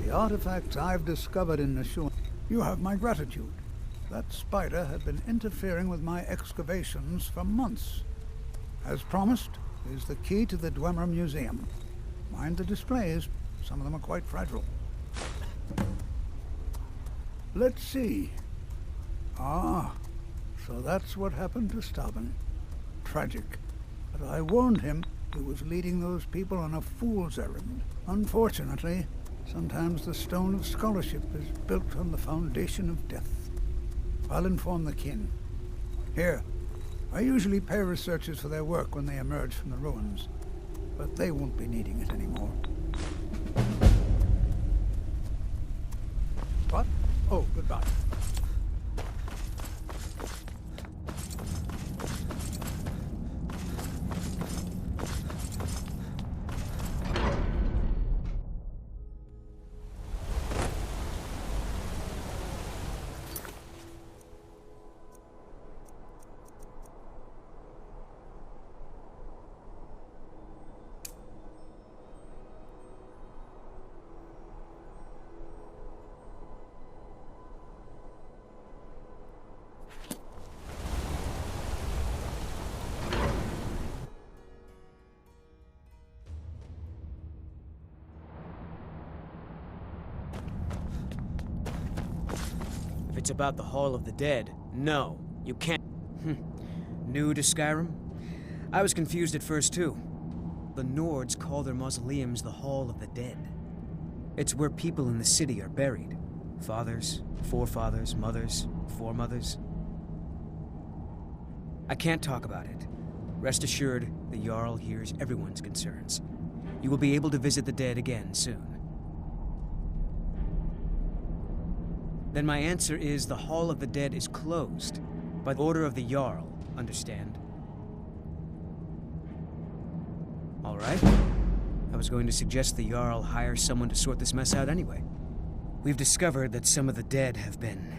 The artifacts I've discovered in Nashua, you have my gratitude. That spider had been interfering with my excavations for months. As promised, is the key to the Dwemer Museum. Mind the displays. Some of them are quite fragile. Let's see. Ah, so that's what happened to Stubborn. Tragic. But I warned him he was leading those people on a fool's errand. Unfortunately, sometimes the stone of scholarship is built on the foundation of death. I'll inform the kin. Here, I usually pay researchers for their work when they emerge from the ruins, but they won't be needing it anymore. What? Oh, goodbye. It's about the Hall of the Dead. No, you can't. New to Skyrim? I was confused at first, too. The Nords call their mausoleums the Hall of the Dead. It's where people in the city are buried. Fathers, forefathers, mothers, foremothers. I can't talk about it. Rest assured, the Jarl hears everyone's concerns. You will be able to visit the dead again soon. Then my answer is the Hall of the Dead is closed. By the order of the Jarl, understand? All right. I was going to suggest the Jarl hire someone to sort this mess out anyway. We've discovered that some of the dead have been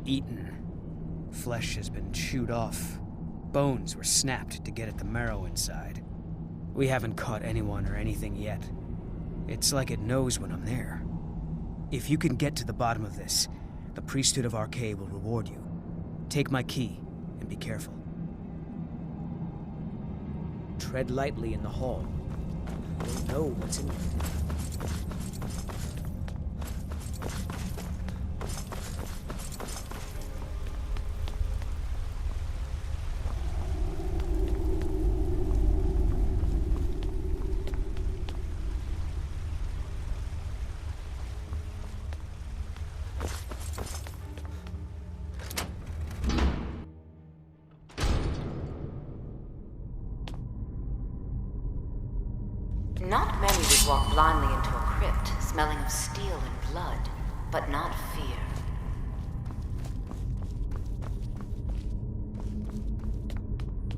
eaten. Flesh has been chewed off. Bones were snapped to get at the marrow inside. We haven't caught anyone or anything yet. It's like it knows when I'm there. If you can get to the bottom of this, the priesthood of Arcade will reward you. Take my key, and be careful. Tread lightly in the hall. You'll know what's in there. Not many would walk blindly into a crypt, smelling of steel and blood, but not fear.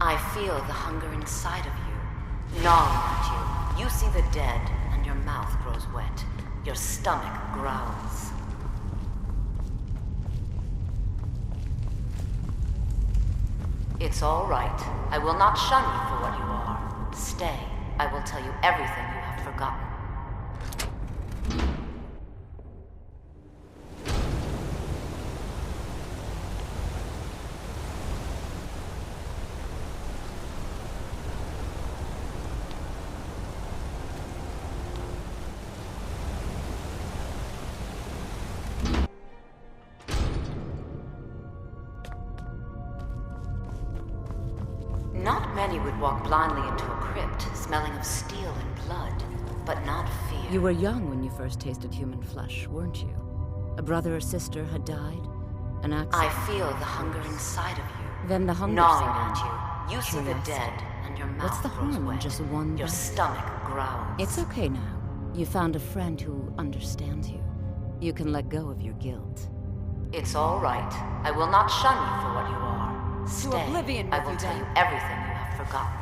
I feel the hunger inside of you, gnawing at you. You see the dead, and your mouth grows wet. Your stomach growls. It's all right. I will not shun you for what you are. Stay. I will tell you everything you have forgotten. Not many would walk blindly into a crypt, smelling of steel and blood, but not fear. You were young when you first tasted human flesh, weren't you? A brother or sister had died? An accident? I feel the hunger inside of you. Then the hunger gnawing set in. at you. You see the dead, and your mouth What's the grows harm in wet. just one Your bite? stomach growls. It's okay now. You found a friend who understands you. You can let go of your guilt. It's all right. I will not shun you for what you are. Stay. Oblivion I with will you tell then. you everything you have forgotten.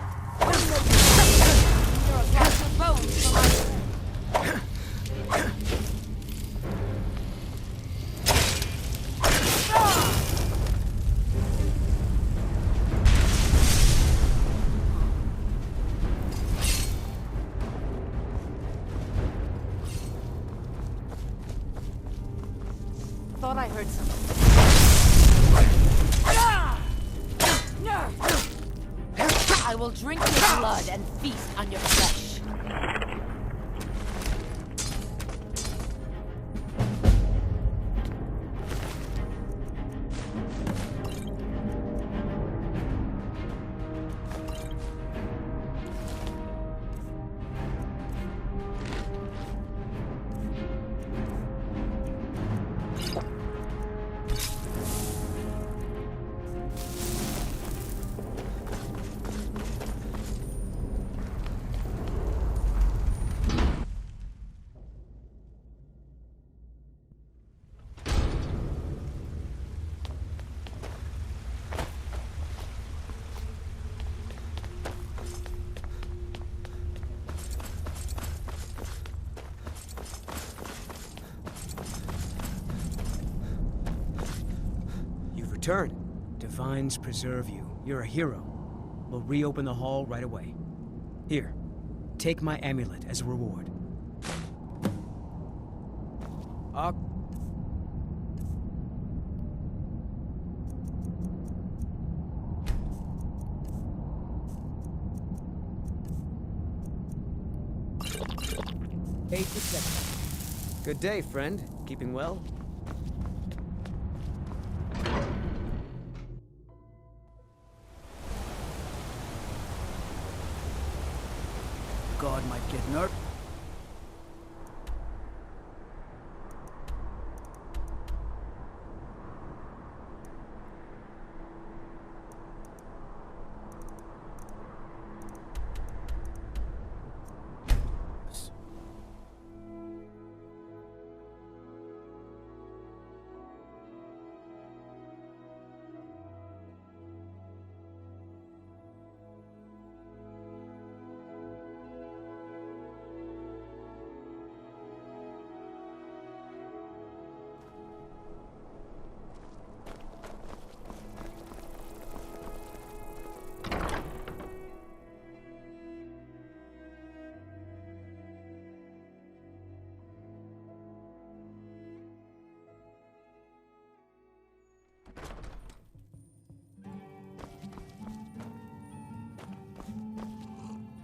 You're a patch of bones for my... heard something. I will drink your blood and feast on your flesh. Return. Divines preserve you. You're a hero. We'll reopen the hall right away. Here, take my amulet as a reward. Good day, friend. Keeping well? God might get nervous.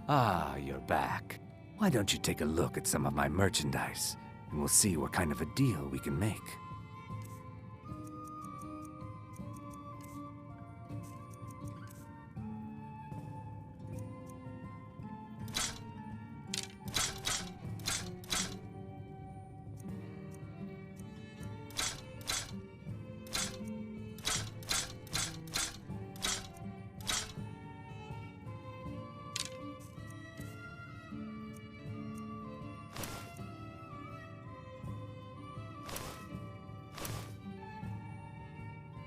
Ah, you're back. Why don't you take a look at some of my merchandise, and we'll see what kind of a deal we can make.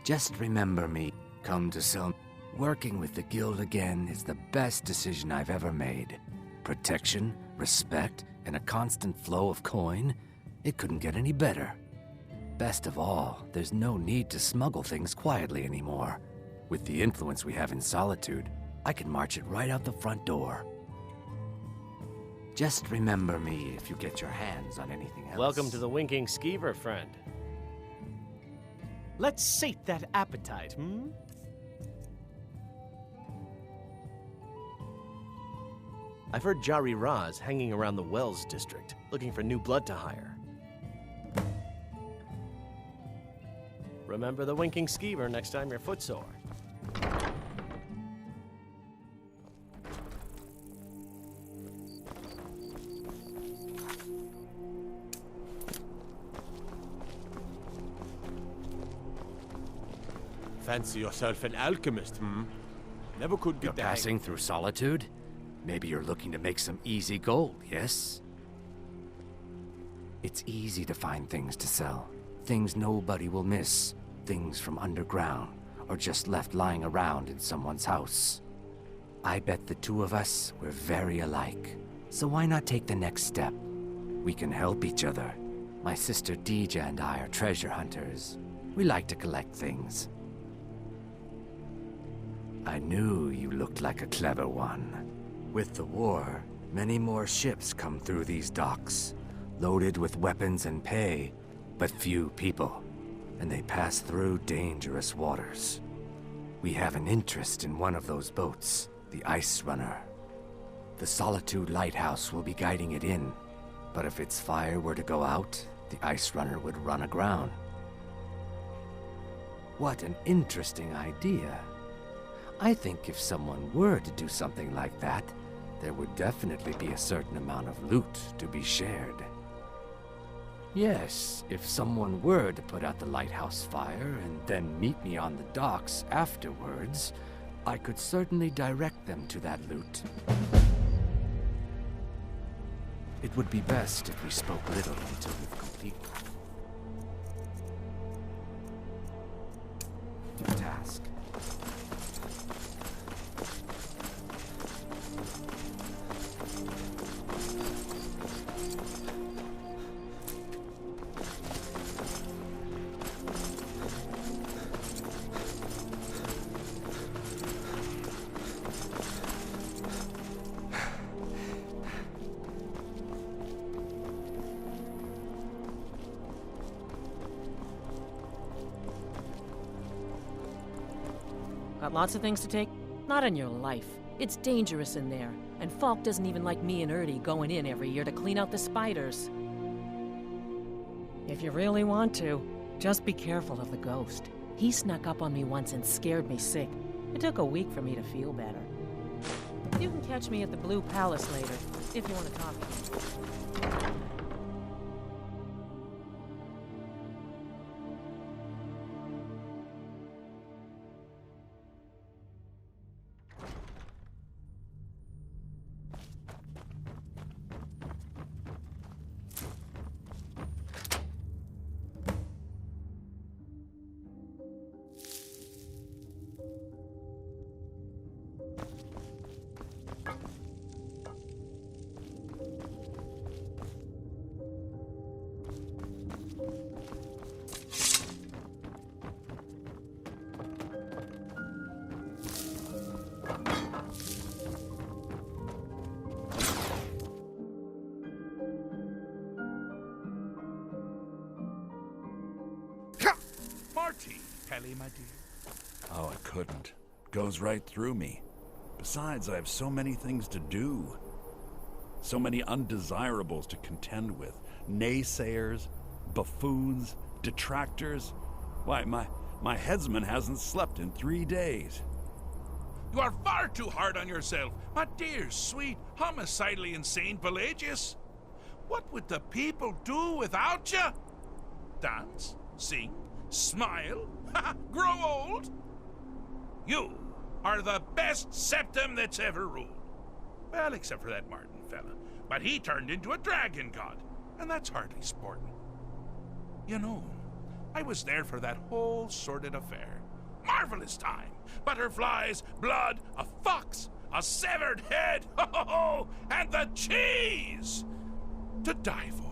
Just remember me, come to sell. Working with the guild again is the best decision I've ever made. Protection, respect, and a constant flow of coin. It couldn't get any better. Best of all, there's no need to smuggle things quietly anymore. With the influence we have in Solitude, I can march it right out the front door. Just remember me if you get your hands on anything else. Welcome to the Winking Skeever, friend. Let's sate that appetite, hmm? I've heard Jari Ra's hanging around the Wells district, looking for new blood to hire. Remember the Winking Skeever next time you're footsore. Fancy yourself an alchemist, hmm? Never could get You're passing through Solitude? Maybe you're looking to make some easy gold, yes? It's easy to find things to sell. Things nobody will miss. Things from underground, or just left lying around in someone's house. I bet the two of us were very alike. So why not take the next step? We can help each other. My sister Deja and I are treasure hunters. We like to collect things. I knew you looked like a clever one. With the war, many more ships come through these docks, loaded with weapons and pay, but few people. and they pass through dangerous waters. We have an interest in one of those boats, the Ice Runner. The Solitude Lighthouse will be guiding it in, but if its fire were to go out, the Ice Runner would run aground. What an interesting idea. I think if someone were to do something like that, there would definitely be a certain amount of loot to be shared. Yes, if someone were to put out the lighthouse fire and then meet me on the docks afterwards, I could certainly direct them to that loot. It would be best if we spoke little until we've completed the task. Got lots of things to take? Not in your life. It's dangerous in there, and Falk doesn't even like me and Ertie going in every year to clean out the spiders. If you really want to, just be careful of the ghost. He snuck up on me once and scared me sick. It took a week for me to feel better. You can catch me at the Blue Palace later, if you want to talk. Marty, Pelly, my dear. Oh, I couldn't. Goes right through me. Besides, I have so many things to do. So many undesirables to contend with. Naysayers, buffoons, detractors. Why, my headsman hasn't slept in 3 days. You are far too hard on yourself, my dear, sweet, homicidally insane Pelagius. What would the people do without you? Dance? Sing? Smile? Grow old? You are the best septum that's ever ruled. Well, except for that Martin fella. But he turned into a dragon god, and that's hardly sporting. You know, I was there for that whole sordid affair. Marvelous time. Butterflies, blood, a fox, a severed head, and the cheese to die for.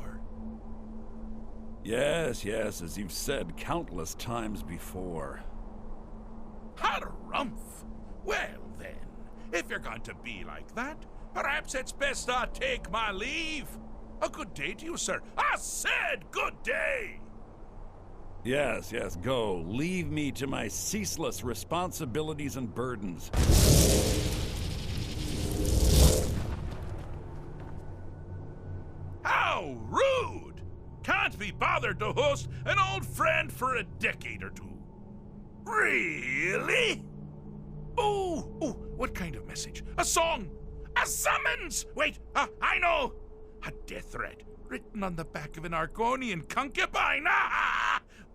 Yes, as you've said countless times before. Harumph! Well then, if you're going to be like that, perhaps it's best I take my leave. A good day to you, sir. I said good day! Yes, go. Leave me to my ceaseless responsibilities and burdens. How rude! Can't be bothered to host an old friend for a decade or two. Really? Oh, what kind of message? A song? A summons? Wait, I know! A death threat written on the back of an Argonian concubine.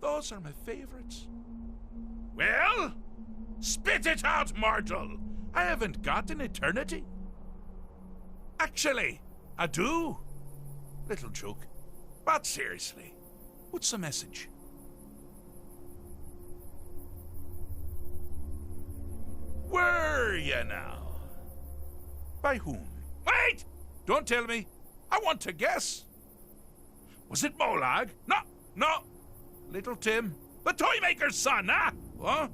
Those are my favorites. Well, spit it out, mortal. I haven't got an eternity. Actually, I do. Little joke. But seriously, what's the message? Were you now? By whom? Wait! Don't tell me. I want to guess. Was it Molag? No. Little Tim, the Toymaker's son, huh? What?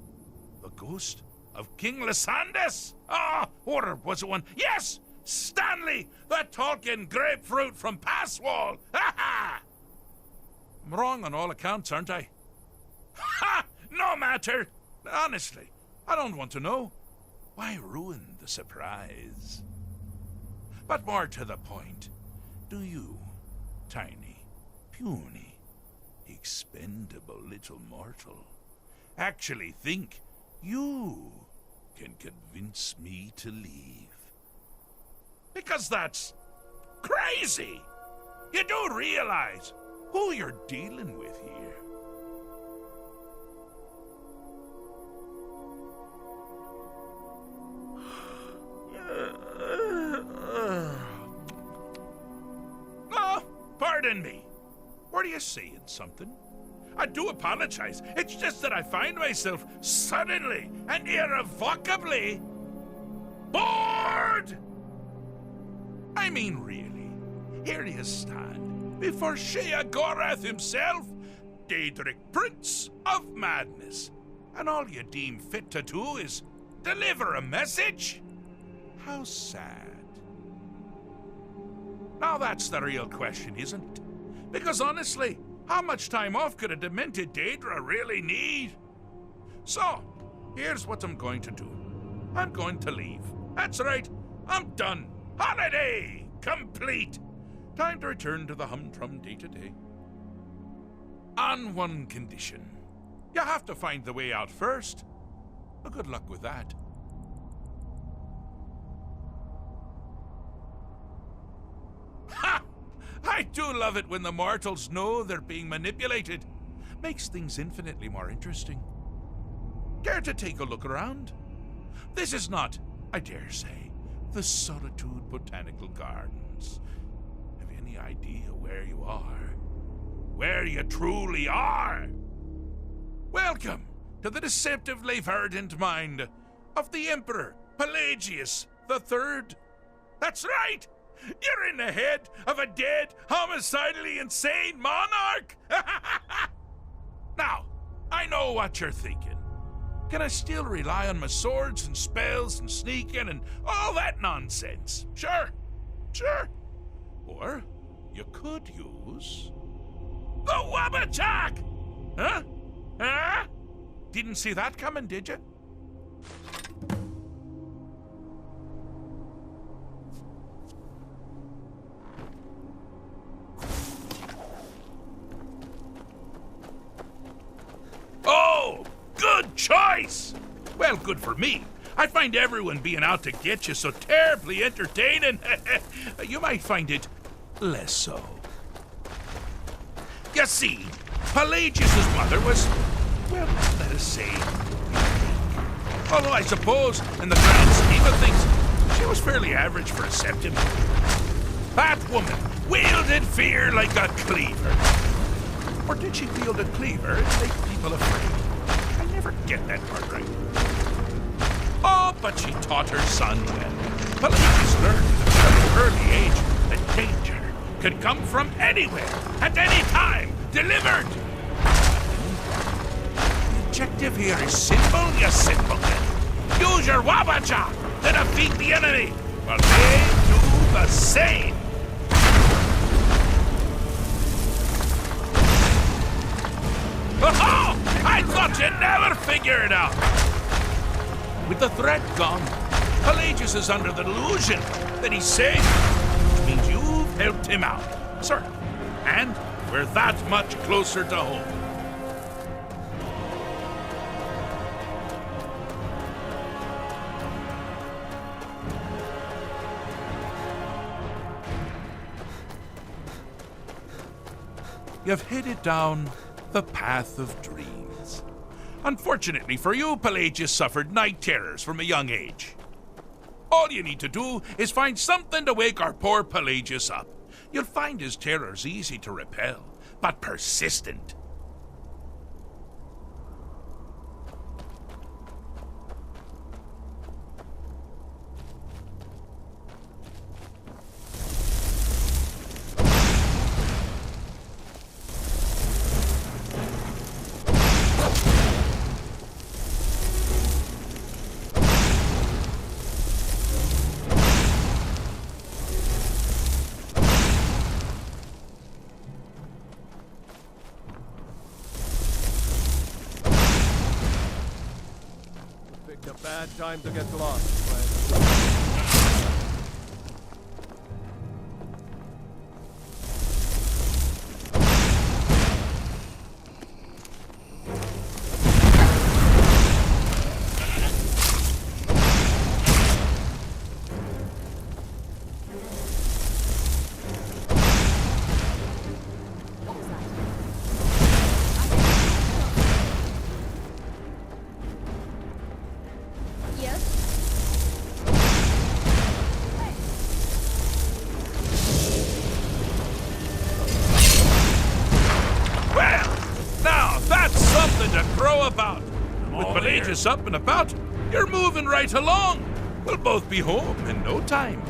The ghost of King Lysandus? Or was it one? Yes! Stanley, the talking grapefruit from Passwall! Ha ha! I'm wrong on all accounts, aren't I? Ha! No matter. Honestly, I don't want to know. Why ruin the surprise? But more to the point, do you, tiny, puny, expendable little mortal, actually think you can convince me to leave? Because that's crazy! You do realize who you're dealing with here. Oh, pardon me. Were you saying something? I do apologize. It's just that I find myself suddenly and irrevocably bored. I mean, really, here you stand before Sheagorath himself, Daedric Prince of Madness, and all you deem fit to do is deliver a message? How sad. Now that's the real question, isn't it? Because honestly, how much time off could a demented Daedra really need? So, here's what I'm going to do. I'm going to leave. That's right, I'm done. Holiday complete. Time to return to the humdrum day-to-day. On one condition. You have to find the way out first. Well, good luck with that. Ha! I do love it when the mortals know they're being manipulated. Makes things infinitely more interesting. Care to take a look around? This is not, I dare say, the Solitude Botanical Gardens. Have you any idea where you are? Where you truly are? Welcome to the deceptively verdant mind of the Emperor Pelagius III. That's right! You're in the head of a dead, homicidally insane monarch! Now, I know what you're thinking. Can I still rely on my swords and spells and sneaking and all that nonsense? Sure. Or you could use the Wabachak! Huh? Didn't see that coming, did you? Oh, good choice! Well, good for me. I find everyone being out to get you so terribly entertaining. You might find it less so. You see, Pelagius' mother was, well, let us say, unique. Although I suppose, in the grand scheme of things, she was fairly average for a septim. That woman wielded fear like a cleaver. Or did she wield a cleaver and make people afraid? I never get that part right. Oh, but she taught her son well. Pelagius learned at an early age that danger could come from anywhere, at any time, delivered. The objective here is simple, you simpleton. Use your Wabacha to defeat the enemy, while they do the same. Oh, I thought you'd never figure it out. With the threat gone, Pelagius is under the delusion that he's safe, which means you've helped him out, sir. And we're that much closer to home. You've headed down the path of dreams. Unfortunately for you, Pelagius suffered night terrors from a young age. All you need to do is find something to wake our poor Pelagius up. You'll find his terrors easy to repel, but persistent. Bad time to get lost, friend. Up and about, you're moving right along. We'll both be home in no time.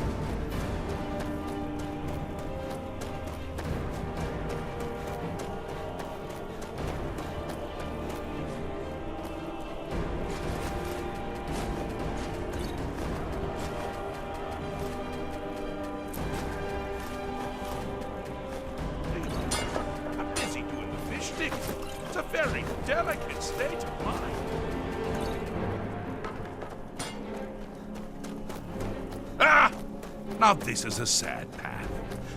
I'm busy doing the fish stick. It's a very delicate state of mind. Now this is a sad path.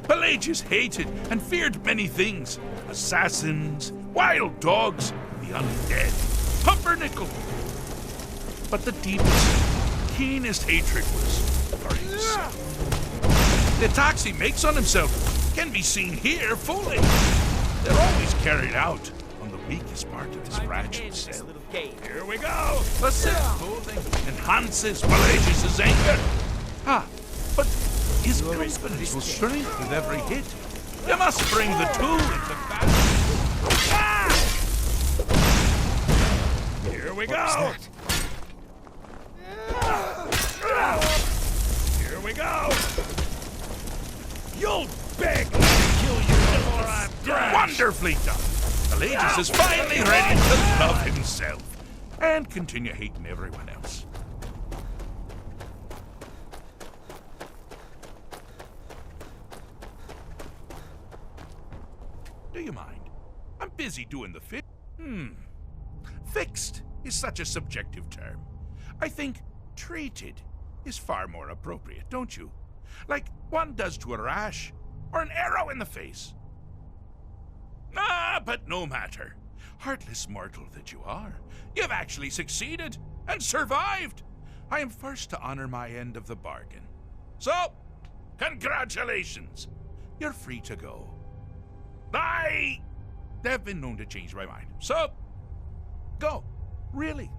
Pelagius hated and feared many things. Assassins, wild dogs, the undead, pumpernickel. But the deepest, keenest hatred was for himself. The attacks he makes on himself can be seen here fully. They're always carried out on the weakest part of his fragile self. Here we go! The self-loathing enhances Pelagius' anger. But his confidence will shrink with every hit. You must bring the tool into battle. Here we go! Here we go! You'll beg me to kill you before I'm done! Wonderfully done! Pelagius is finally ready to love himself and continue hating everyone else. Do you mind? I'm busy doing the fit. Fixed is such a subjective term. I think treated is far more appropriate, don't you? Like one does to a rash or an arrow in the face. But no matter. Heartless mortal that you are, you've actually succeeded and survived. I am first to honor my end of the bargain. So, congratulations. You're free to go. I have been known to change my mind. So, go. Really.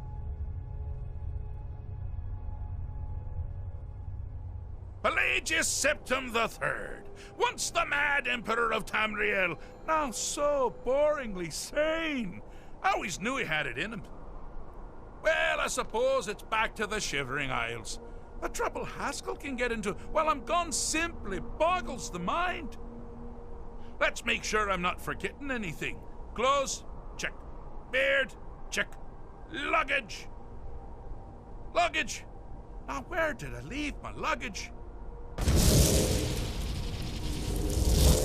Pelagius Septim III, once the mad Emperor of Tamriel, now so boringly sane. I always knew he had it in him. Well, I suppose it's back to the Shivering Isles. The trouble Haskell can get into while I'm gone simply boggles the mind. Let's make sure I'm not forgetting anything. Clothes, check. Beard, check. Luggage. Luggage. Now, where did I leave my luggage?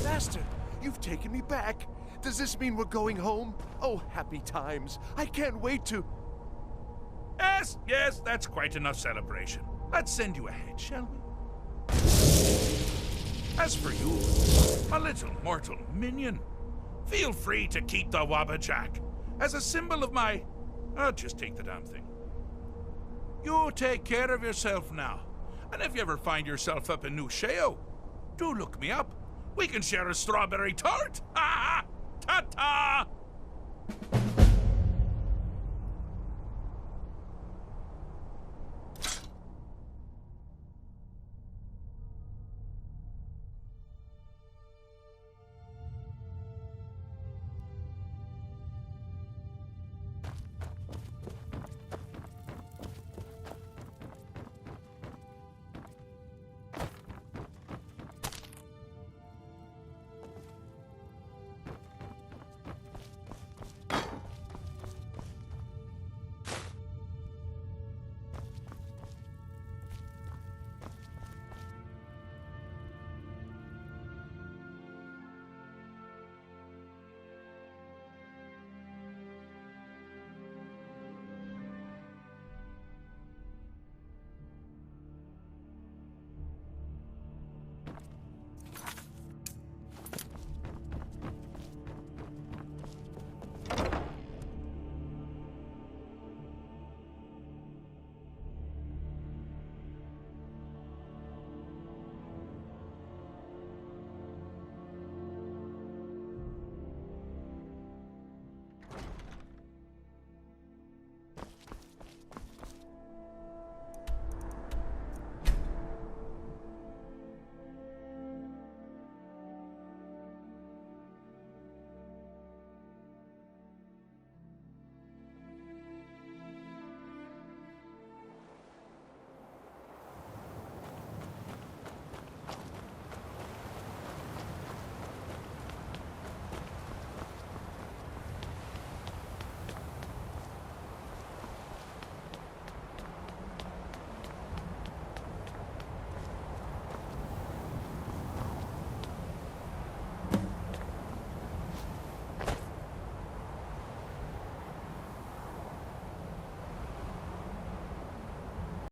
Master, you've taken me back. Does this mean we're going home? Oh, happy times. I can't wait to... Yes, that's quite enough celebration. Let's send you ahead, shall we? As for you, my little mortal minion, feel free to keep the Wabbajack as a symbol of my... just take the damn thing. You take care of yourself now. And if you ever find yourself up in New Sheo, do look me up. We can share a strawberry tart. Ha ha! Ta-ta!